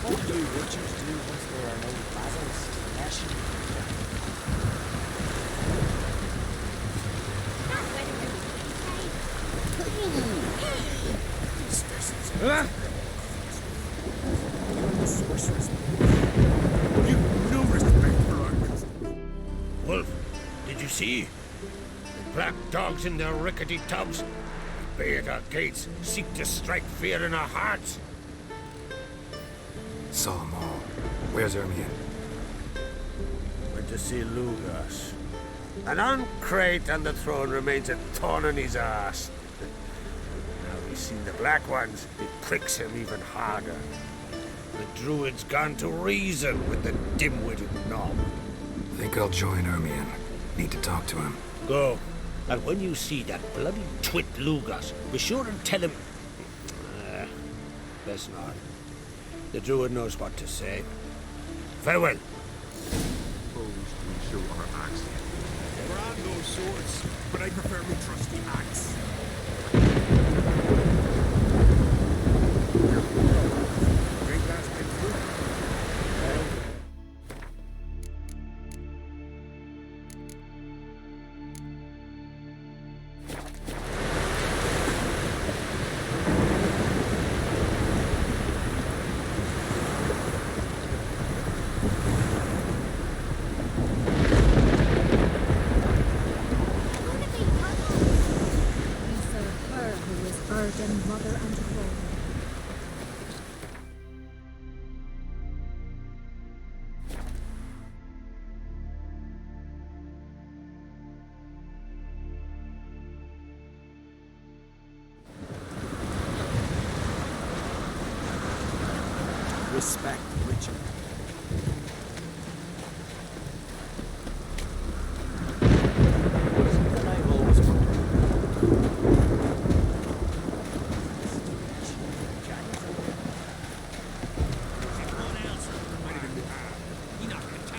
What do witchers do once there are no vassals clashing? You've no respect for our cousin. Wolf, did you see? The black dogs in their rickety tubs. Bay at our gates, seek to strike fear in our hearts. Saw them all. Where's Ermion? Went to see Lugas. An uncrate on the throne remains a thorn in his ass. Now he's seen the black ones, it pricks him even harder. The druid's gone to reason with the dim-witted knob. Think I'll join Ermion. Need to talk to him. Go. And when you see that bloody twit Lugas, be sure and tell him... best not. The druid knows what to say. Farewell. Suppose we show our axe. We're on those swords, but I prefer my trusty axe. Great last bit through. Mother and throne. Respect, Richard. That I've always wondered.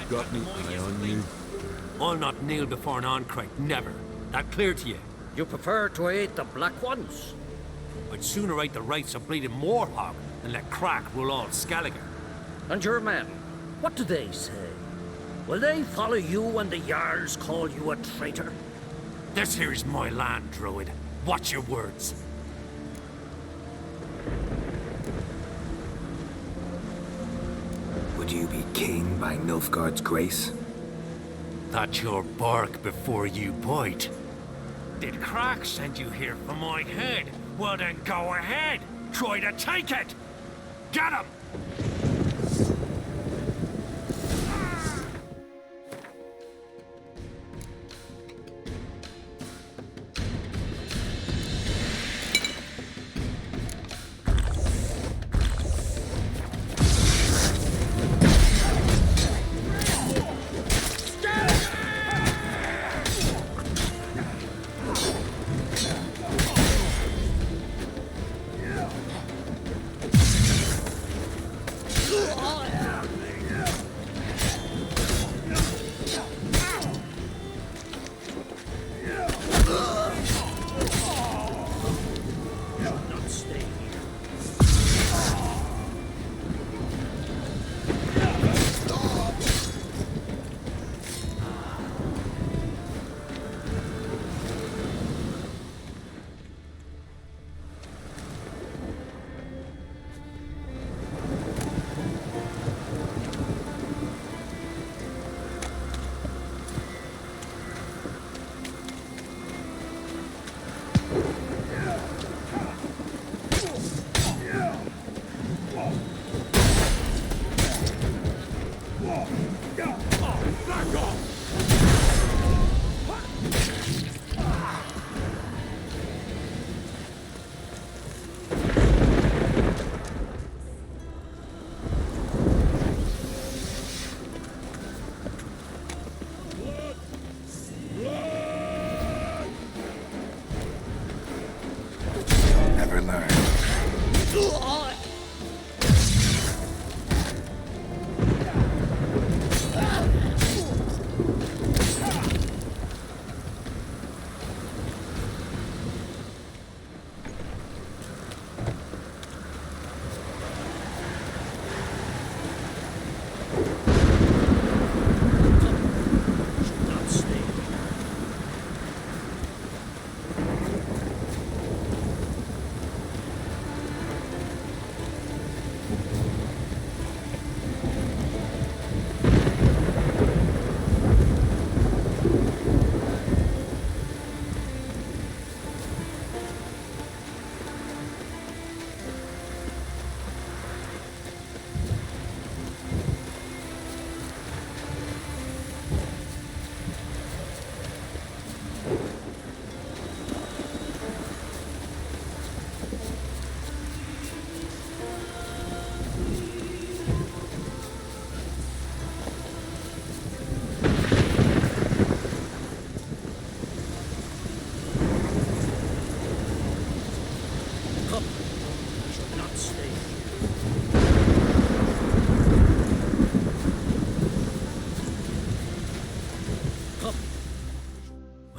Got me eye on you. I'll not kneel before an Oncrite, never. That clear to you? You prefer to eat the black ones? I'd sooner eat the rights of bleeding Moorhog than let Crack rule all Skellige. And your men, what do they say? Will they follow you when the Jarls call you a traitor? This here is my land, Druid. Watch your words. Would you be king by Nilfgaard's grace? That's your bark before you bite. Did Crack send you here for my head? Well then go ahead. Try to take it. Get him!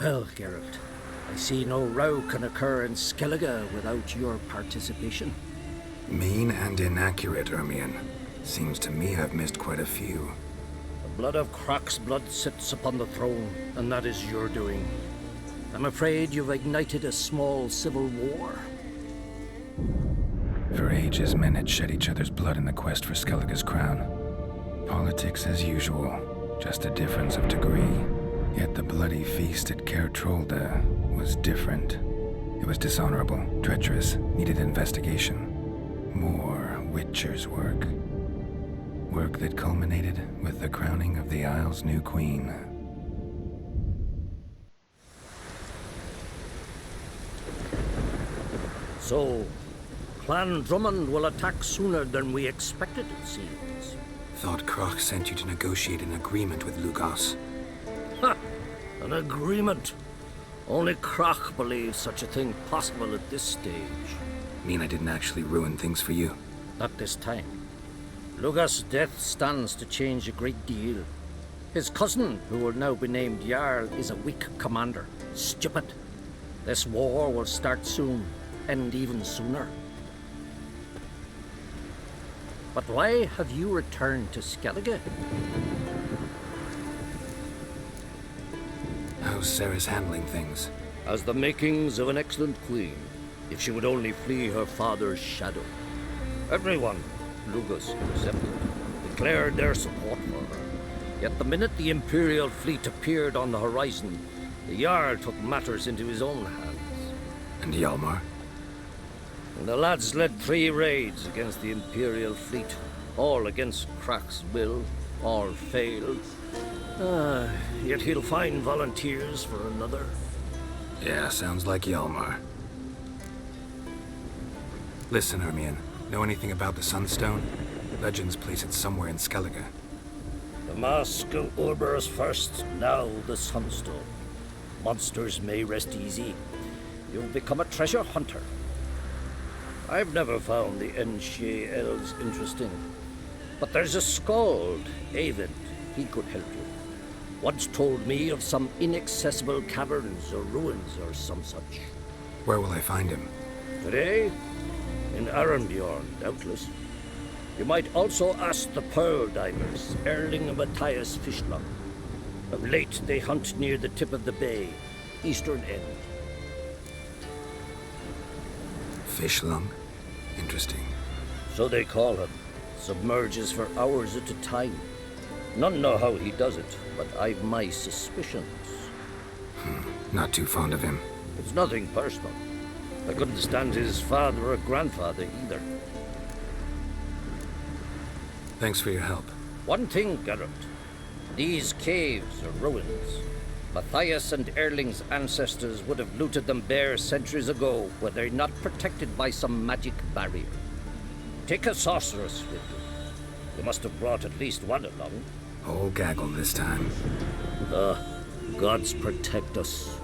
Well, Geralt, I see no row can occur in Skellige without your participation. Mean and inaccurate, Ermion. Seems to me I've missed quite a few. The blood of Croc's blood sits upon the throne, and that is your doing. I'm afraid you've ignited a small civil war. For ages, men had shed each other's blood in the quest for Skellige's crown. Politics as usual, just a difference of degree. Yet the bloody feast at Caer Trolda was different. It was dishonorable, treacherous, needed investigation. More Witcher's work. Work that culminated with the crowning of the Isle's new queen. So, Clan Drummond will attack sooner than we expected, it seems. Thought Croc sent you to negotiate an agreement with Lugos. Ha! An agreement. Only Croc believes such a thing possible at this stage. Mean I didn't actually ruin things for you? Not this time. Lugos' death stands to change a great deal. His cousin, who will now be named Jarl, is a weak commander. Stupid. This war will start soon, end even sooner. But why have you returned to Skellige? How's Sarah's handling things? Has the makings of an excellent queen, if she would only flee her father's shadow. Everyone, Lugos excepted, declared their support for her. Yet the minute the Imperial fleet appeared on the horizon, the Jarl took matters into his own hands. And Hjalmar? And the lads led 3 raids against the Imperial fleet, all against Croc's will, all failed. Yet he'll find volunteers for another. Yeah, sounds like Hjalmar. Listen, Ermion, know anything about the Sunstone? Legends place it somewhere in Skellige. The Mask of Urber's first, now the Sunstone. Monsters may rest easy. You've become a treasure hunter. I've never found the Enshe elves interesting. But there's a skald, Avent. He could help you. Once told me of some inaccessible caverns or ruins or some such. Where will I find him? Today? In Arenbjorn, doubtless. You might also ask the Pearl Divers, Erling and Matthias Fishlung. Of late, they hunt near the tip of the bay, eastern end. Fishlung? Interesting. So they call him. Submerges for hours at a time. None know how he does it, but I've my suspicions. Not too fond of him. It's nothing personal. I couldn't stand his father or grandfather either. Thanks for your help. One thing, Geralt. These caves are ruins. Matthias and Erling's ancestors would have looted them bare centuries ago were they not protected by some magic barrier. Take a sorceress with you. You must have brought at least one along. Whole gaggle this time. Gods protect us.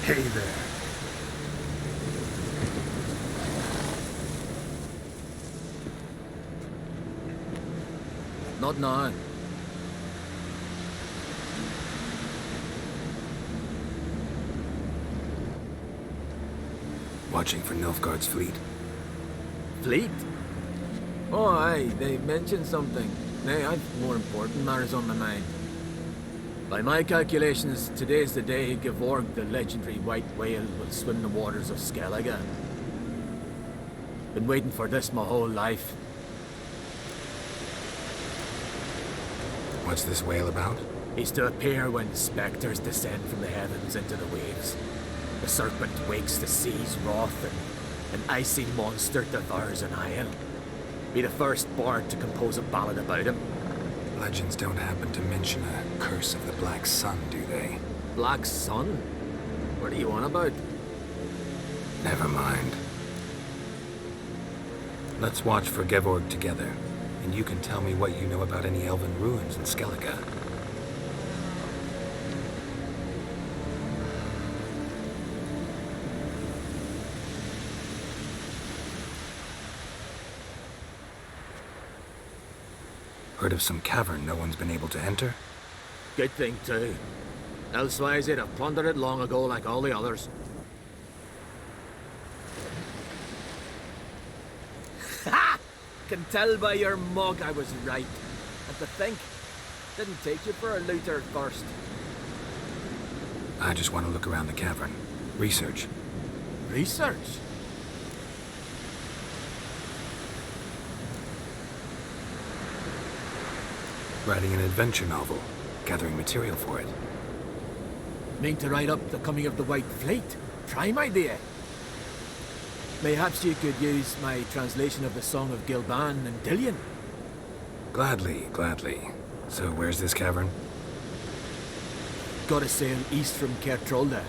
Hey there. Not now. Watching for Nilfgaard's fleet. Fleet? Oh, aye, they mentioned something. Nay, I've more important matters on my mind. By my calculations, today's the day Gevorg, the legendary white whale, will swim the waters of Skellige. Been waiting for this my whole life. What's this whale about? He's to appear when spectres descend from the heavens into the waves. The serpent wakes the sea's wrath, and an icy monster devours an isle. Be the first bard to compose a ballad about him. Legends don't happen to mention a curse of the Black Sun, do they? Black Sun? What are you on about? Never mind. Let's watch for Gevorg together, and you can tell me what you know about any elven ruins in Skellige. Heard of some cavern no one's been able to enter? Good thing, too. Elsewise, they'd have plundered it long ago like all the others. Ha! Can tell by your mug I was right. And to think, didn't take you for a looter first. I just want to look around the cavern. Research. Research? Writing an adventure novel. Gathering material for it. Mean to write up the coming of the White Fleet? Prime idea. Mayhaps you could use my translation of the Song of Gilban and Dillion. Gladly, gladly. So where's this cavern? Gotta sail east from Kertrolde.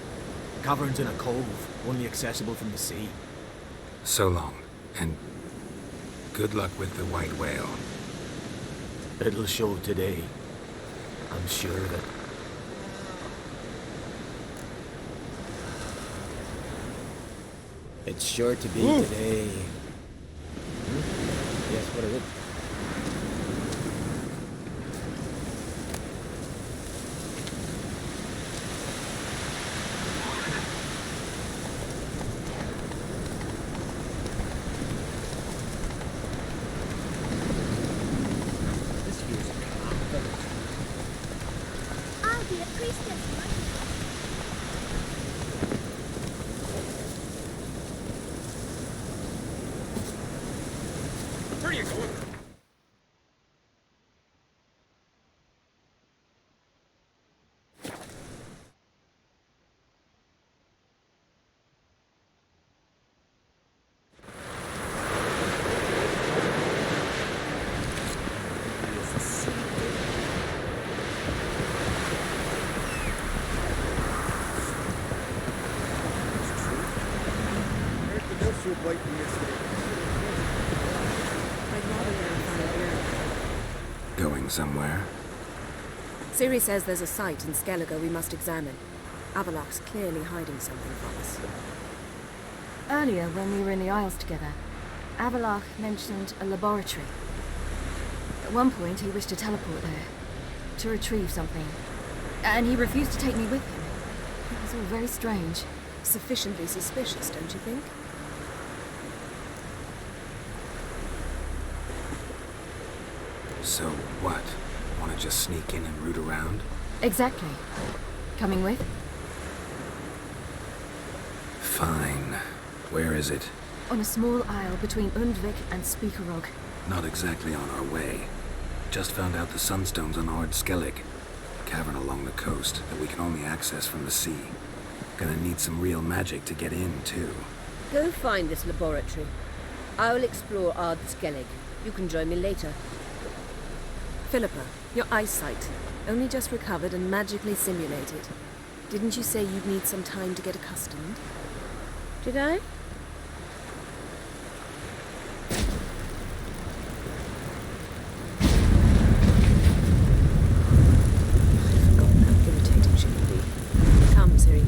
Cavern's in a cove, only accessible from the sea. So long, and good luck with the white whale. It'll show today. I'm sure of it. It's sure to be today. Yes, what is it? I'll be a priestess. Where are you going? Going somewhere? Ciri says there's a site in Skellige we must examine. Avalok's clearly hiding something from us. Earlier, when we were in the Isles together, Avalok mentioned a laboratory. At one point, he wished to teleport there, to retrieve something. And he refused to take me with him. It was all very strange. Sufficiently suspicious, don't you think? So what? Want to just sneak in and root around? Exactly. Coming with? Fine. Where is it? On a small isle between Undvik and Speakerog. Not exactly on our way. Just found out the sunstones on Ard Skellig. Cavern along the coast that we can only access from the sea. Gonna need some real magic to get in, too. Go find this laboratory. I'll explore Ard Skellig. You can join me later. Philippa, your eyesight. Only just recovered and magically simulated. Didn't you say you'd need some time to get accustomed? Did I? I've forgotten how irritating she can be. Come, Ciri.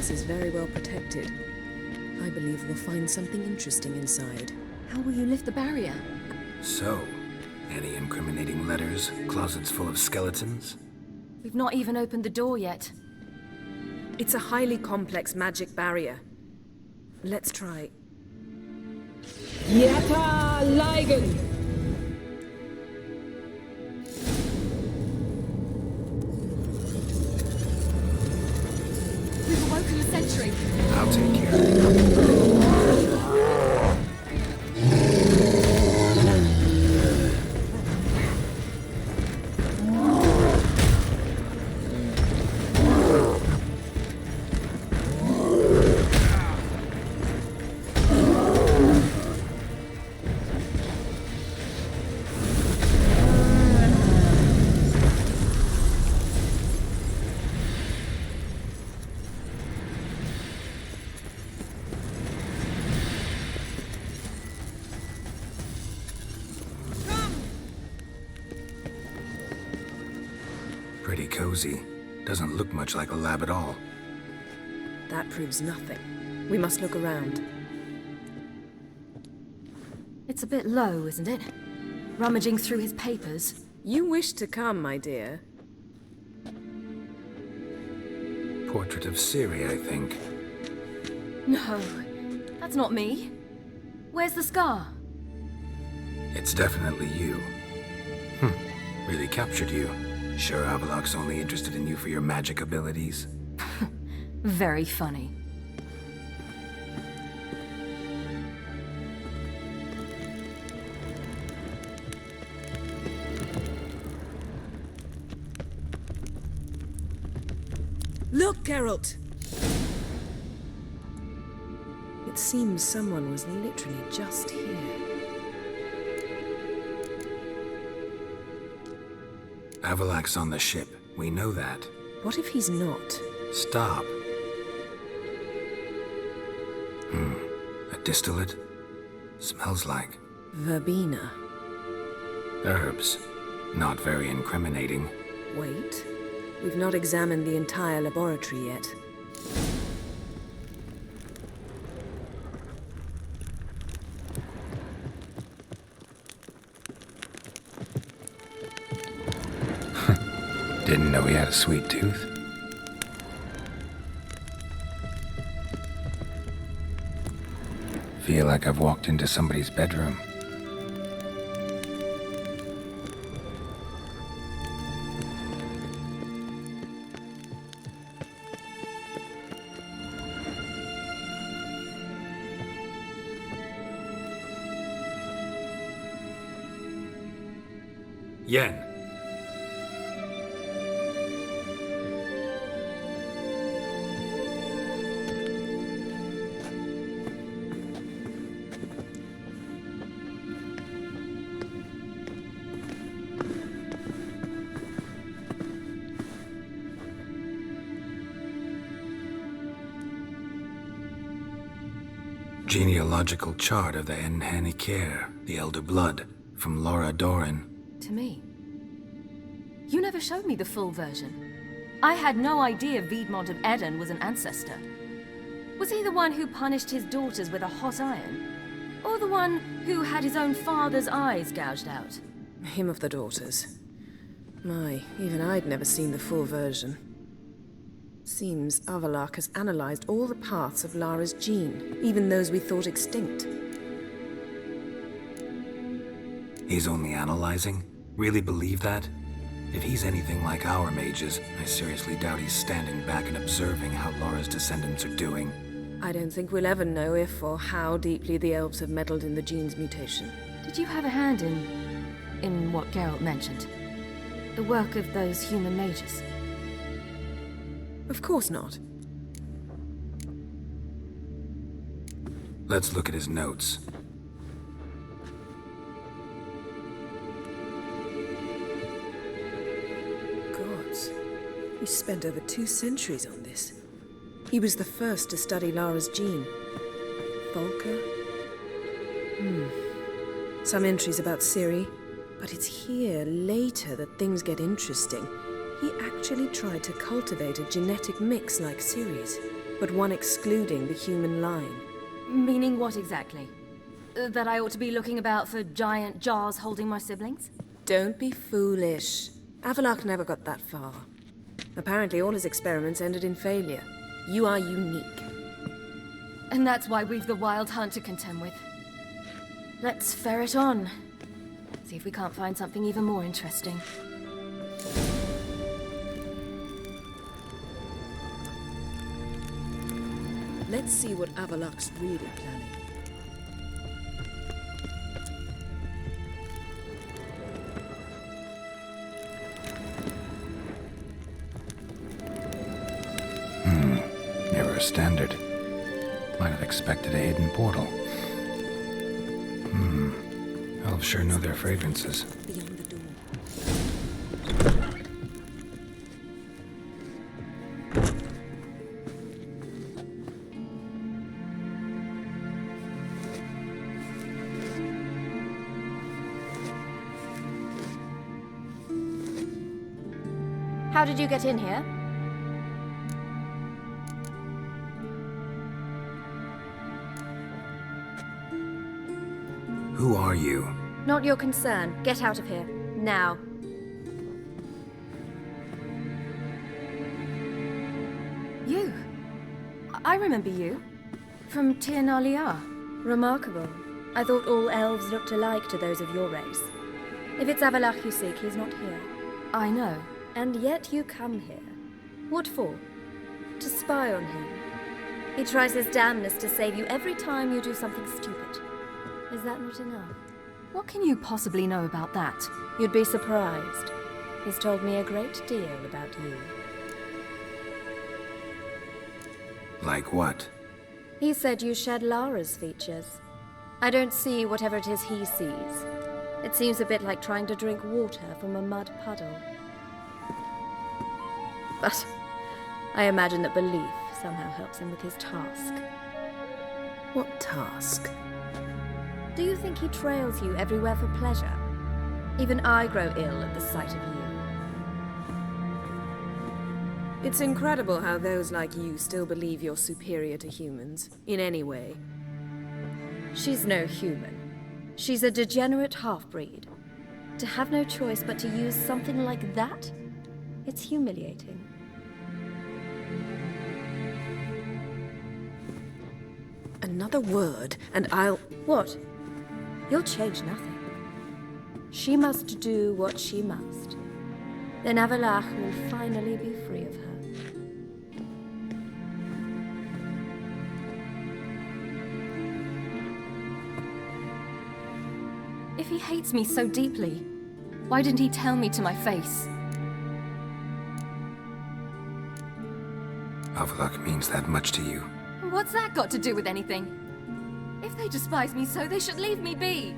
place is very well protected. I believe we'll find something interesting inside. How will you lift the barrier? So, any incriminating letters, closets full of skeletons? We've not even opened the door yet. It's a highly complex magic barrier. Let's try. Yata Ligen! We've awoken the sentry. I'll take care of it. Pretty cozy. Doesn't look much like a lab at all. That proves nothing. We must look around. It's a bit low, isn't it? Rummaging through his papers. You wish to come, my dear. Portrait of Ciri, I think. No, that's not me. Where's the scar? It's definitely you. Really captured you. Sure Avalok's only interested in you for your magic abilities? Very funny. Look, Geralt! It seems someone was literally just here. Avalok's on the ship. We know that. What if he's not? Stop. A distillate? Smells like Verbena. herbs. Not very incriminating. Wait. We've not examined the entire laboratory yet. Didn't know he had a sweet tooth. Feel like I've walked into somebody's bedroom. Yen. Genealogical chart of the Enhanikir, the Elder Blood, from Laura Doran. To me. You never showed me the full version. I had no idea Viedmont of Eden was an ancestor. Was he the one who punished his daughters with a hot iron? Or the one who had his own father's eyes gouged out? Him of the daughters. My, even I'd never seen the full version. Seems Avalok has analyzed all the parts of Lara's gene, even those we thought extinct. He's only analyzing? Really believe that? If he's anything like our mages, I seriously doubt he's standing back and observing how Lara's descendants are doing. I don't think we'll ever know if or how deeply the elves have meddled in the gene's mutation. Did you have a hand in what Geralt mentioned? The work of those human mages? Of course not. Let's look at his notes. Gods. He spent over 2 centuries on this. He was the first to study Lara's gene. Volker? Some entries about Ciri, but it's here later that things get interesting. He actually tried to cultivate a genetic mix like Ciri's. but one excluding the human line. Meaning what exactly? That I ought to be looking about for giant jars holding my siblings? Don't be foolish. Avallac'h never got that far. Apparently all his experiments ended in failure. You are unique. And that's why we've the Wild Hunt to contend with. Let's ferret on. See if we can't find something even more interesting. Let's see what Avallac'h's really planning. Never a standard. Might have expected a hidden portal. Elves sure know their fragrances. Beyond the door. How did you get in here? Who are you? Not your concern. Get out of here. Now. You? I remember you. From Tir na Liar. Remarkable. I thought all elves looked alike to those of your race. If it's Avallac'h you seek, he's not here. I know. And yet you come here. What for? To spy on him. He tries his damnedest to save you every time you do something stupid. Is that not enough? What can you possibly know about that? You'd be surprised. He's told me a great deal about you. Like what? He said you shed Lara's features. I don't see whatever it is he sees. It seems a bit like trying to drink water from a mud puddle. But I imagine that belief somehow helps him with his task. What task? Do you think he trails you everywhere for pleasure? Even I grow ill at the sight of you. It's incredible how those like you still believe you're superior to humans, in any way. She's no human. She's a degenerate half-breed. To have no choice but to use something like that? It's humiliating. Another word, and I'll... What? You'll change nothing. She must do what she must. Then Avallac'h will finally be free of her. If he hates me so deeply, why didn't he tell me to my face? Avallac'h means that much to you. What's that got to do with anything? If they despise me so, they should leave me be.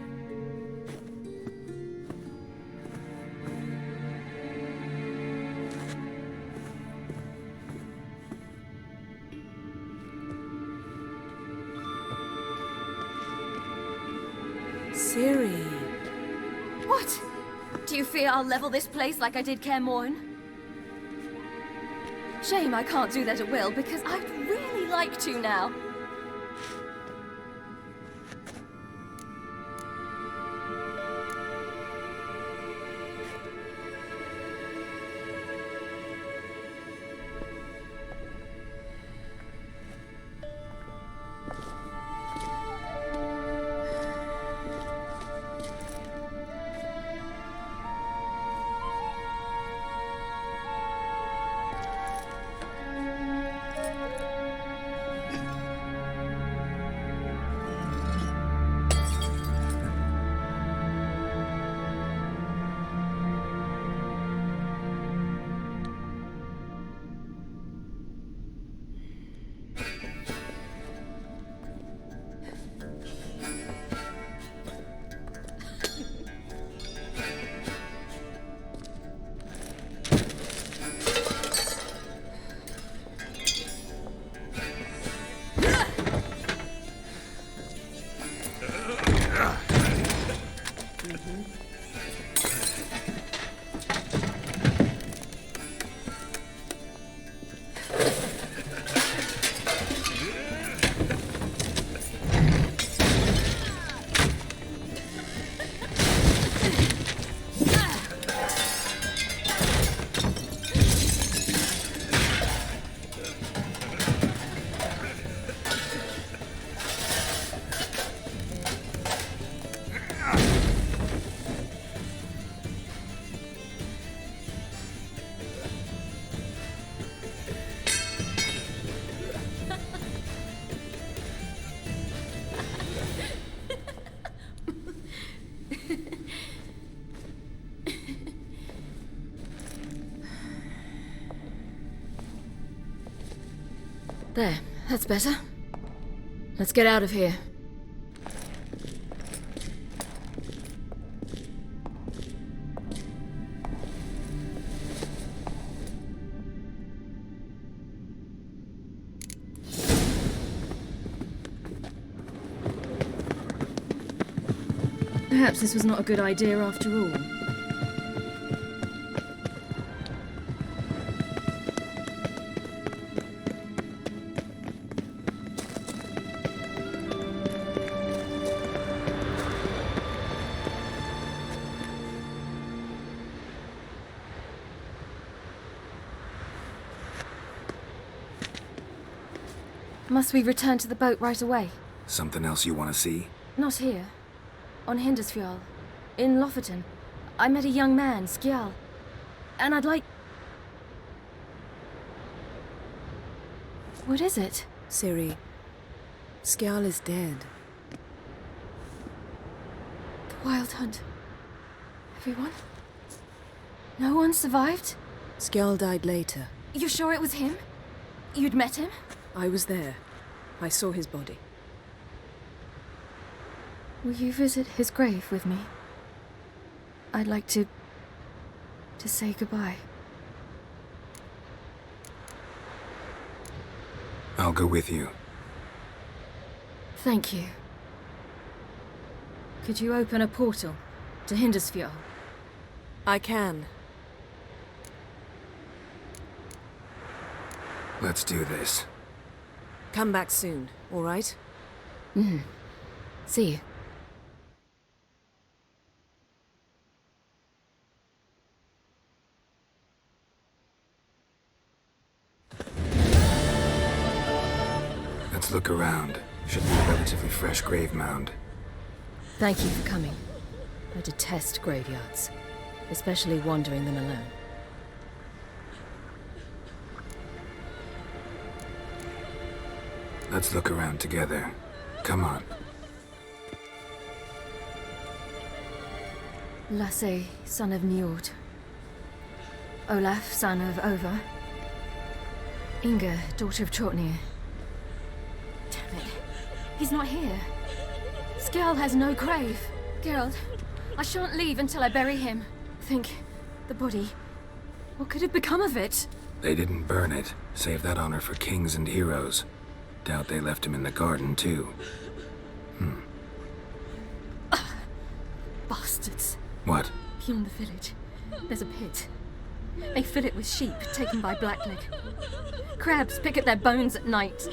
Ciri. What? Do you fear I'll level this place like I did Kaer Morhen? Shame I can't do that at will, because I'd really like to now. There, that's better. Let's get out of here. Perhaps this was not a good idea after all. Must we return to the boat right away? Something else you want to see? Not here. On Hindersfjall. In Lofoten. I met a young man, Skjal. And I'd like... What is it? Ciri, Skjal is dead. The Wild Hunt. Everyone? No one survived? Skjal died later. You're sure it was him? You'd met him? I was there. I saw his body. Will you visit his grave with me? I'd like to say goodbye. I'll go with you. Thank you. Could you open a portal to Hindersfjall? I can. Let's do this. Come back soon, all right? See you. Let's look around. Should be a relatively fresh grave mound. Thank you for coming. I detest graveyards, especially wandering them alone. Let's look around together. Come on. Lasse, son of Njord. Olaf, son of Over. Inga, daughter of Trotnir. Damn it. He's not here. Skjal has no grave. Geralt, I shan't leave until I bury him. Think, the body. What could have become of it? They didn't burn it. Save that honor for kings and heroes. Doubt they left him in the garden, too. Bastards. What? Beyond the village, there's a pit. They fill it with sheep taken by Blackleg. Crabs pick at their bones at night.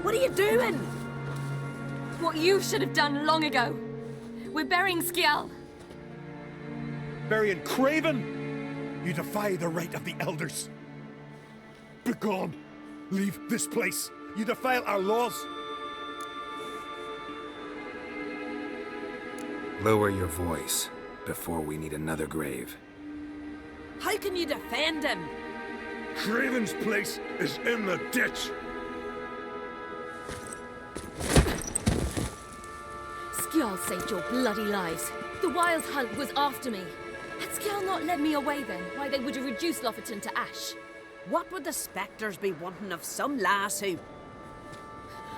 What are you doing? What you should have done long ago. We're burying Skjal. Burying Craven? You defy the right of the elders. Begone. Leave this place. You defile our laws. Lower your voice before we need another grave. How can you defend him? Craven's place is in the ditch. Skjal saved your bloody lives. The Wild Hunt was after me. Had Skjal not led me away then, why they would have reduced Lofoten to ash. What would the spectres be wanting of some lass who...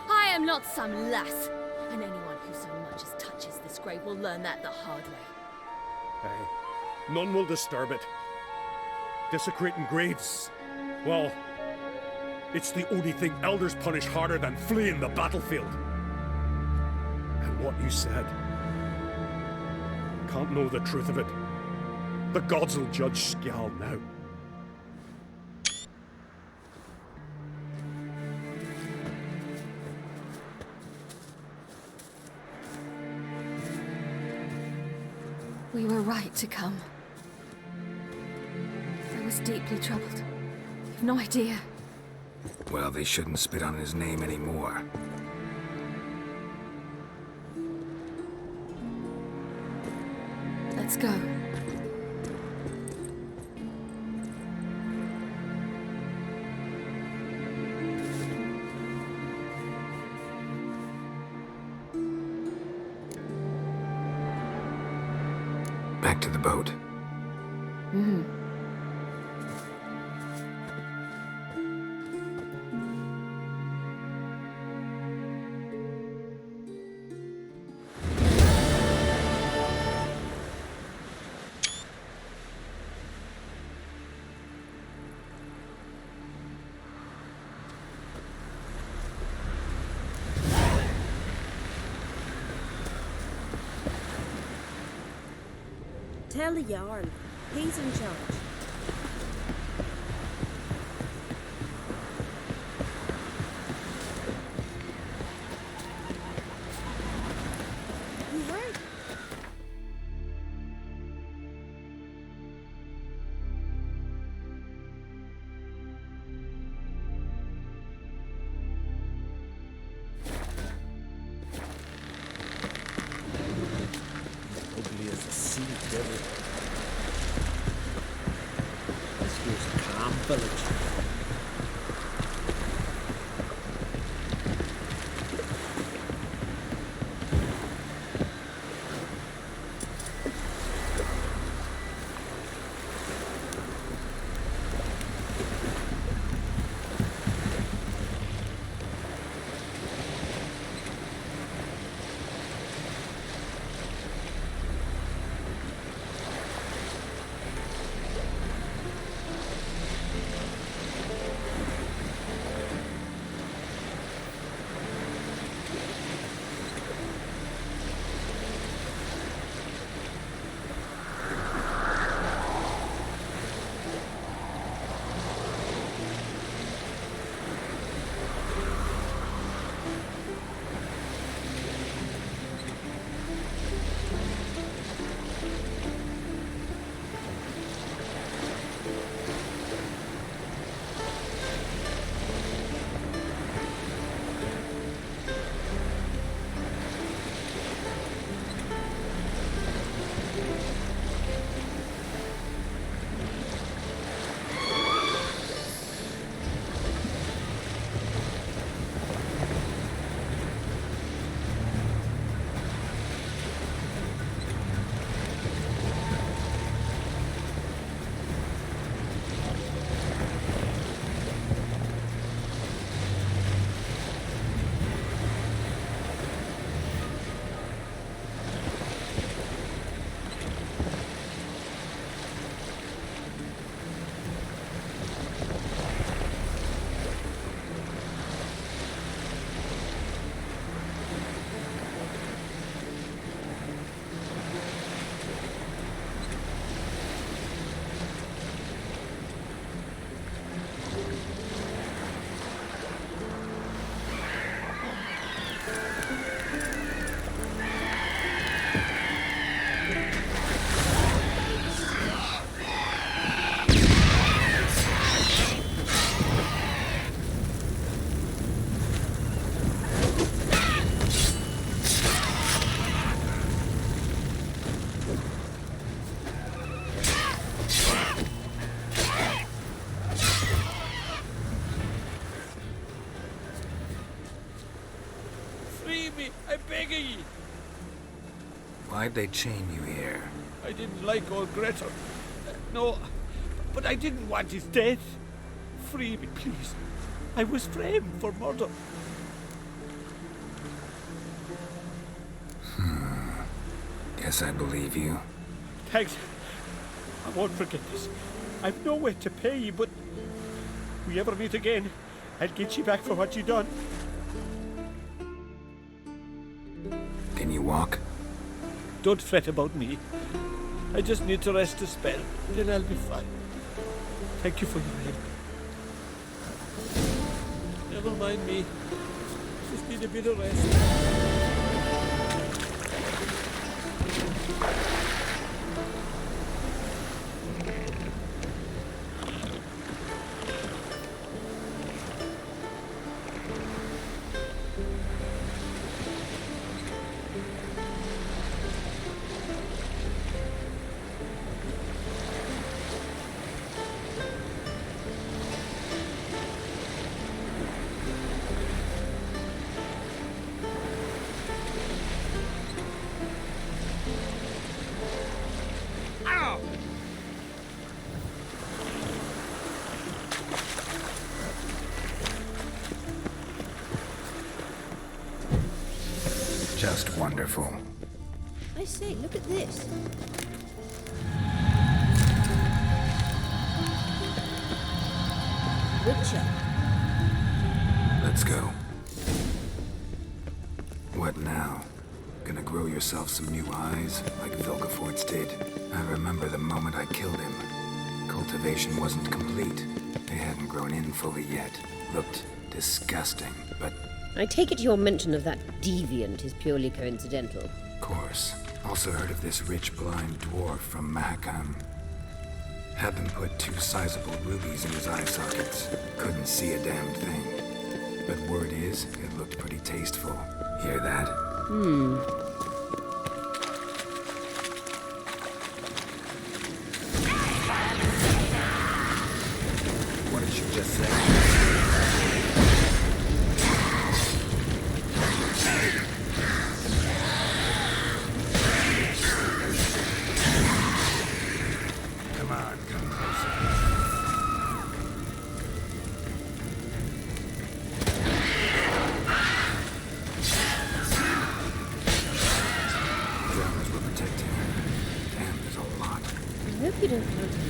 I am not some lass, and anyone who so much as touches this grave will learn that the hard way. Aye. None will disturb it. Desecrating graves, well, it's the only thing elders punish harder than fleeing the battlefield. And what you said, can't know the truth of it. The gods will judge Skjal now. We were right to come. I was deeply troubled. You've no idea. Well, they shouldn't spit on his name anymore. Let's go. Back to the boat. Tell the Jarl. He's in charge. You heard? Ugly as a sea devil. This was Calm Village. Why'd they chain you here? I didn't like old Grettir. No, but I didn't want his death. Free me, please. I was framed for murder. Guess I believe you. Thanks. I won't forget this. I've no way to pay you, but if we ever meet again, I'll get you back for what you done. Can you walk? Don't fret about me. I just need to rest a spell, then I'll be fine. Thank you for your help. Never mind me. Just need a bit of rest. Just wonderful. I say, look at this. Witcher. Let's go. What now? Gonna grow yourself some new eyes, like Vilgefortz did? I remember the moment I killed him. Cultivation wasn't complete. They hadn't grown in fully yet. Looked disgusting, but... I take it your mention of that deviant is purely coincidental. Of course. Also heard of this rich blind dwarf from Mahakam. Had them put 2 sizable rubies in his eye sockets. Couldn't see a damn thing. But word is, it looked pretty tasteful. Hear that? What did you just say? You don't want to know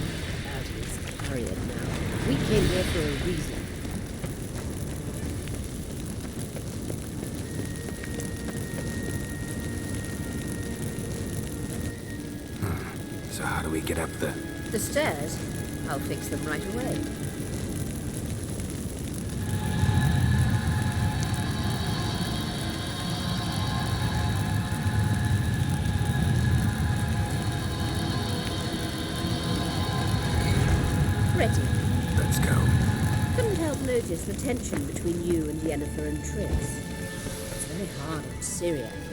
about his carrier now. We came here for a reason. So how do we get up the... The stairs? I'll fix them right away. Ready. Let's go. Couldn't help notice the tension between you and Yennefer and Triss. It's very hard on Ciri, I think.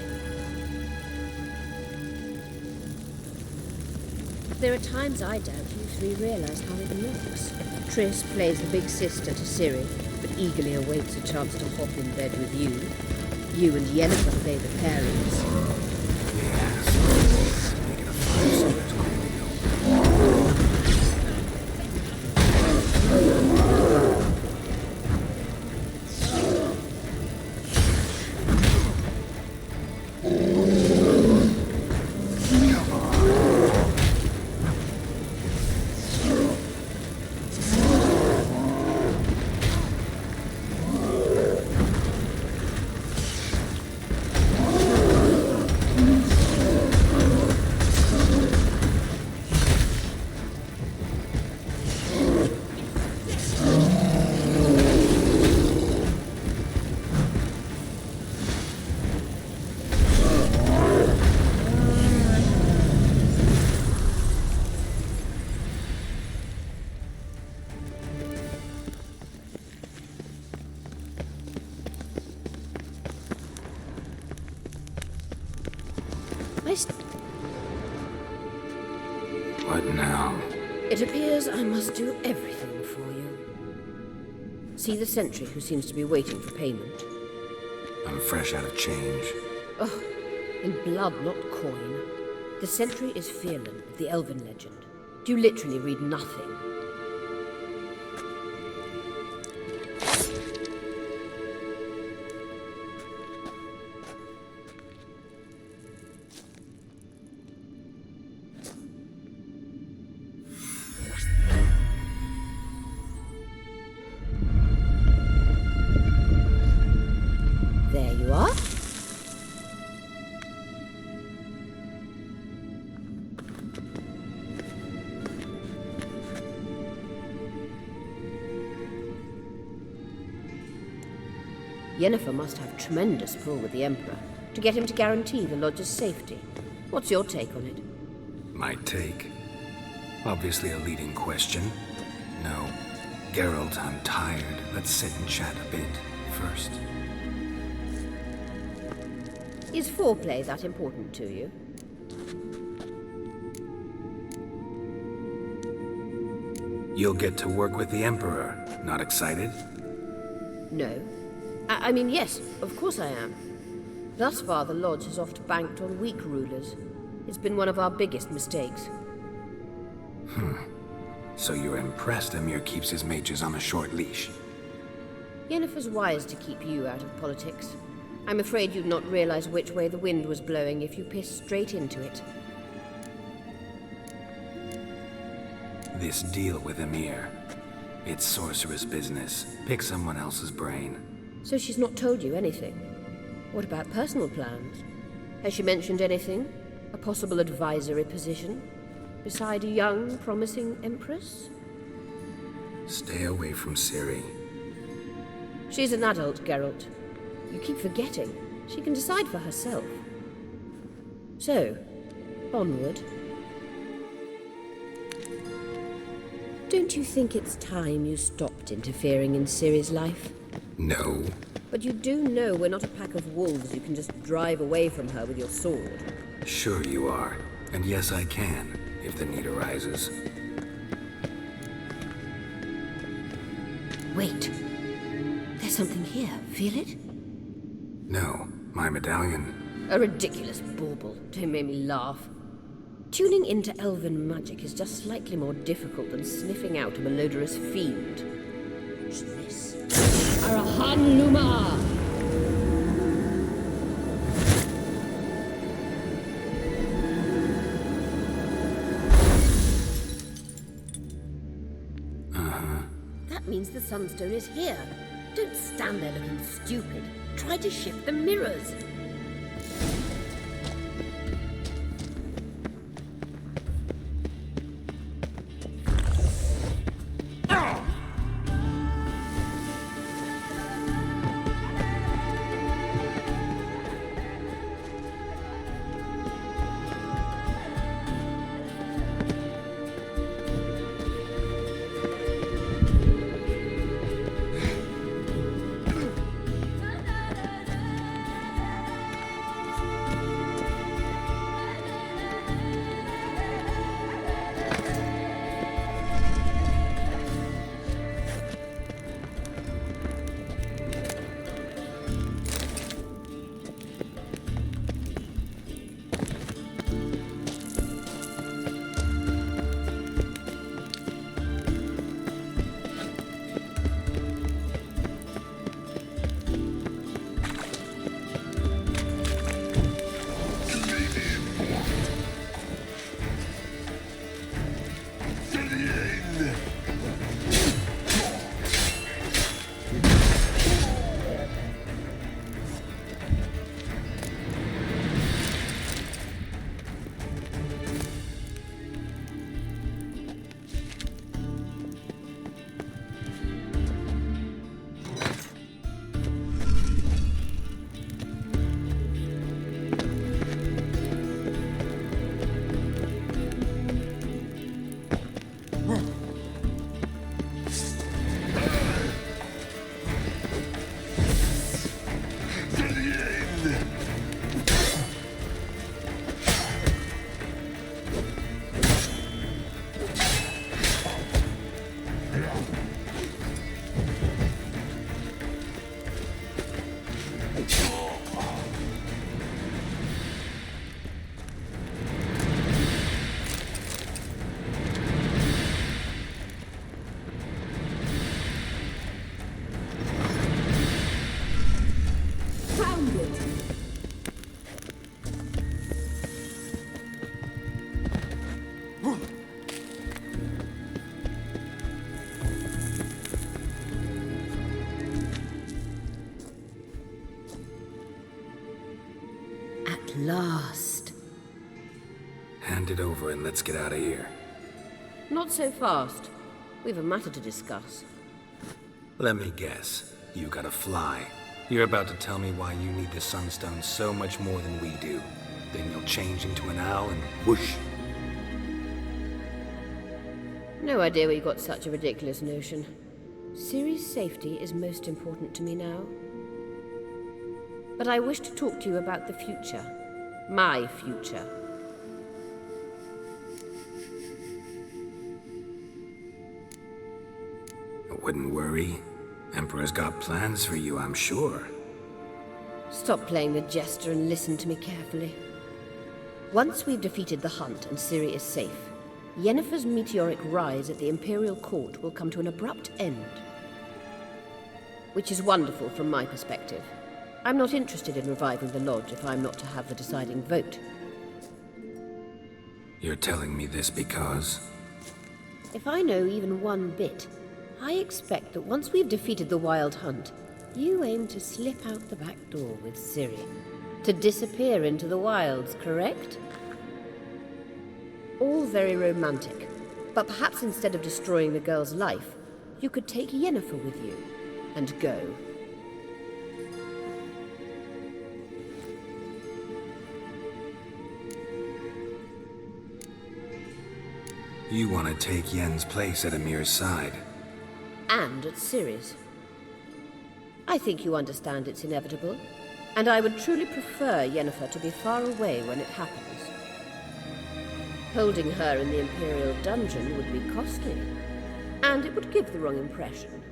There are times I doubt you 3 realize how it looks. Triss plays the big sister to Ciri, but eagerly awaits a chance to hop in bed with you. You and Yennefer play the pairings. Yes. Make it a 5 so it's cool. What now? It appears I must do everything for you. See the sentry who seems to be waiting for payment? I'm fresh out of change. Oh, in blood, not coin. The sentry is Velen of the Elven legend. You literally read nothing. Yennefer must have tremendous pull with the Emperor to get him to guarantee the Lodge's safety. What's your take on it? My take? Obviously a leading question. No. Geralt, I'm tired. Let's sit and chat a bit first. Is foreplay that important to you? You'll get to work with the Emperor. Not excited? No. I mean, yes, of course I am. Thus far, the Lodge has oft banked on weak rulers. It's been one of our biggest mistakes. So you're impressed Emir keeps his mages on a short leash? Yennefer's wise to keep you out of politics. I'm afraid you'd not realize which way the wind was blowing if you pissed straight into it. This deal with Emir. It's sorceress business. Pick someone else's brain. So she's not told you anything? What about personal plans? Has she mentioned anything? A possible advisory position? Beside a young, promising empress? Stay away from Ciri. She's an adult, Geralt. You keep forgetting. She can decide for herself. So, onward. Don't you think it's time you stopped interfering in Ciri's life? No. But you do know we're not a pack of wolves you can just drive away from her with your sword. Sure you are. And yes, I can, if the need arises. Wait. There's something here. Feel it? No, my medallion. A ridiculous bauble. Don't make me laugh. Tuning into elven magic is just slightly more difficult than sniffing out a malodorous fiend. What's this? Arahan Luma! That means the Sunstone is here. Don't stand there looking stupid. Try to shift the mirrors. Last. Hand it over and let's get out of here. Not so fast. We've a matter to discuss. Let me guess. You gotta fly. You're about to tell me why you need the Sunstone so much more than we do. Then you'll change into an owl and whoosh. No idea where you got such a ridiculous notion. Ciri's safety is most important to me now. But I wish to talk to you about the future. My future. Wouldn't worry. Emperor's got plans for you, I'm sure. Stop playing the jester and listen to me carefully. Once we've defeated the hunt and Ciri is safe, Yennefer's meteoric rise at the Imperial Court will come to an abrupt end. Which is wonderful from my perspective. I'm not interested in reviving the Lodge if I'm not to have the deciding vote. You're telling me this because... If I know even one bit, I expect that once we've defeated the Wild Hunt, you aim to slip out the back door with Ciri. To disappear into the wilds, correct? All very romantic, but perhaps instead of destroying the girl's life, you could take Yennefer with you, and go. You want to take Yen's place at Amir's side. And at Ciri's. I think you understand it's inevitable, and I would truly prefer Yennefer to be far away when it happens. Holding her in the Imperial dungeon would be costly, and it would give the wrong impression.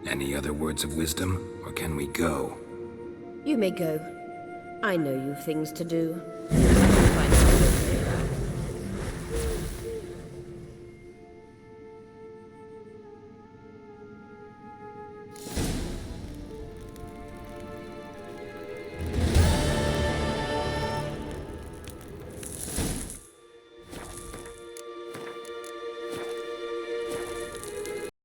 Any other words of wisdom, or can we go? You may go. I know you've things to do.